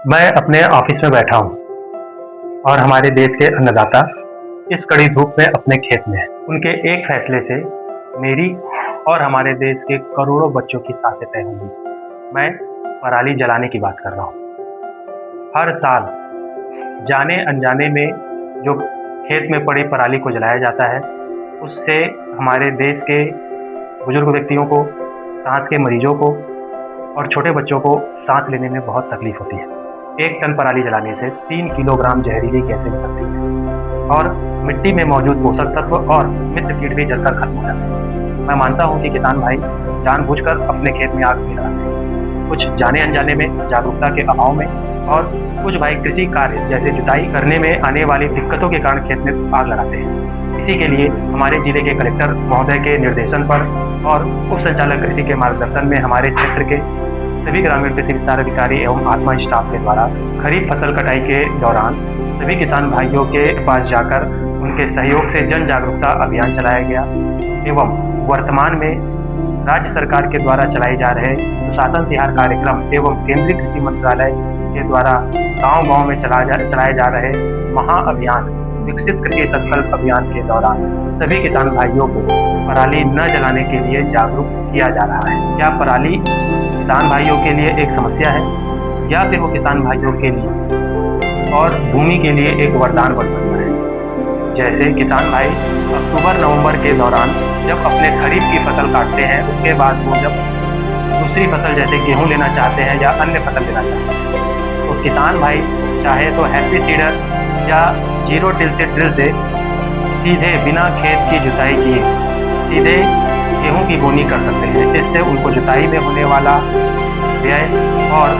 मैं अपने ऑफिस में बैठा हूँ और हमारे देश के अन्नदाता इस कड़ी धूप में अपने खेत में हैं। उनके एक फैसले से मेरी और हमारे देश के करोड़ों बच्चों की सांसें तय होंगी। मैं पराली जलाने की बात कर रहा हूँ। हर साल जाने अनजाने में जो खेत में पड़ी पराली को जलाया जाता है, उससे हमारे देश के बुजुर्ग व्यक्तियों को, सांस के मरीजों को और छोटे बच्चों को सांस लेने में बहुत तकलीफ होती है। 1 टन पराली जलाने से 3 किलोग्राम जहरीली गैसें निकलती हैं और मिट्टी में मौजूद पोषक तत्व और मित्र कीट भी जलकर खत्म हो जाते हैं। मैं मानता हूँ कि किसान भाई जानबूझकर अपने खेत में आग नहीं लगाते हैं। कुछ जाने अनजाने में, जागरूकता के अभाव में और कुछ भाई कृषि कार्य जैसे जुताई करने में आने वाली दिक्कतों के कारण खेत में आग लगाते हैं। इसी के लिए हमारे जिले के कलेक्टर महोदय के निर्देशन पर और उप संचालक कृषि के मार्गदर्शन में हमारे क्षेत्र के सभी ग्रामीण कृषि विस्तार अधिकारी एवं आत्मा स्टाफ के द्वारा खरीफ फसल कटाई के दौरान सभी किसान भाइयों के पास जाकर उनके सहयोग से जन जागरूकता अभियान चलाया गया एवं वर्तमान में राज्य सरकार के द्वारा चलाए जा रहे सुशासन तिहार कार्यक्रम एवं केंद्रीय कृषि मंत्रालय के द्वारा गांव-गांव में चलाए जा रहे महाअभियान विकसित कृषि संकल्प अभियान के दौरान सभी किसान भाइयों को पराली न जलाने के लिए जागरूक किया जा रहा है। क्या पराली किसान भाइयों के लिए एक समस्या है या फिर वो किसान भाइयों के लिए और भूमि के लिए एक वरदान बन सकता है? जैसे किसान भाई अक्टूबर-नवंबर के दौरान जब अपने खरीफ की फसल काटते हैं, उसके बाद वो जब दूसरी फसल जैसे गेहूँ लेना चाहते हैं या अन्य फसल लेना चाहते हैं, तो किसान भाई चाहे तो हैप्पी सीडर या जीरो टिल से ड्रिल से सीधे बिना खेत की जुताई किए सीधे गेहूँ की बोनी कर सकते हैं। इससे उनको जुताई में होने वाला व्यय और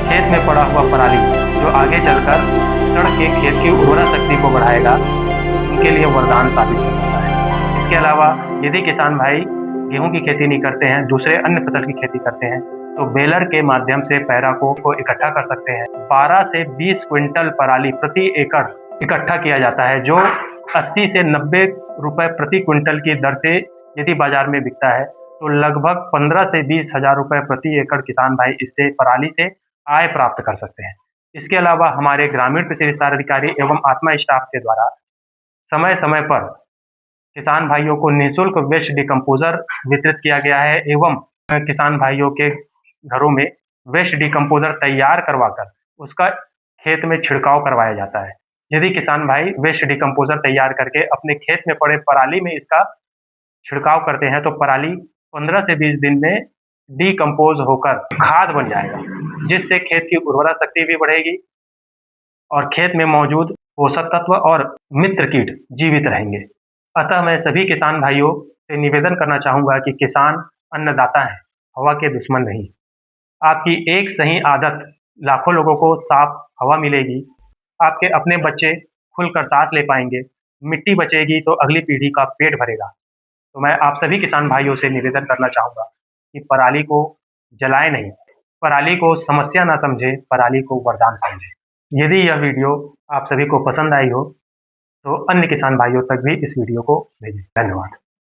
खेत में पड़ा हुआ पराली जो आगे चलकर सड़ के खेत की उर्वरा शक्ति को बढ़ाएगा, उनके लिए वरदान साबित हो सकता है। इसके अलावा यदि किसान भाई गेहूँ की खेती नहीं करते हैं, दूसरे अन्य फसल की खेती करते हैं, तो बेलर के माध्यम से पैरा को इकट्ठा कर सकते हैं। 12 से 20 क्विंटल पराली प्रति एकड़ इकट्ठा किया जाता है, जो 80 से 90 रुपए प्रति क्विंटल की दर से यदि बाजार में बिकता है, तो लगभग 15 से 20 हजार रुपए प्रति एकड़ किसान भाई इससे पराली से आय प्राप्त कर सकते हैं। इसके अलावा हमारे ग्रामीण कृषि विस्तार अधिकारी एवं आत्मा स्टाफ के द्वारा समय-समय पर किसान भाइयों को निःशुल्क वेस्ट डिकम्पोज़र वितरित किया गया है एवं किसान भाइयों के घरों में वेस्ट डिकम्पोज़र तैयार करवाकर उसका खेत में छिड़काव करवाया जाता है। यदि किसान भाई वेस्ट डिकम्पोज़र तैयार करके अपने खेत में पड़े पराली में इसका छिड़काव करते हैं, तो पराली 15 से 20 दिन में डिकम्पोज़ होकर खाद बन जाएगा, जिससे खेत की उर्वरा शक्ति भी बढ़ेगी और खेत में मौजूद पोषक तत्व और मित्र कीट जीवित रहेंगे। अतः मैं सभी किसान भाइयों से निवेदन करना चाहूँगा कि किसान अन्नदाता हैं, हवा के दुश्मन नहीं। आपकी एक सही आदत लाखों लोगों को साफ हवा मिलेगी, आपके अपने बच्चे खुलकर सांस ले पाएँगे, मिट्टी बचेगी तो अगली पीढ़ी का पेट भरेगा। तो मैं आप सभी किसान भाइयों से निवेदन करना चाहूँगा कि पराली को जलाएँ नहीं, पराली को समस्या ना समझें, पराली को वरदान समझें। यदि यह वीडियो आप सभी को पसंद आई हो, तो अन्य किसान भाइयों तक भी इस वीडियो को भेजें। धन्यवाद।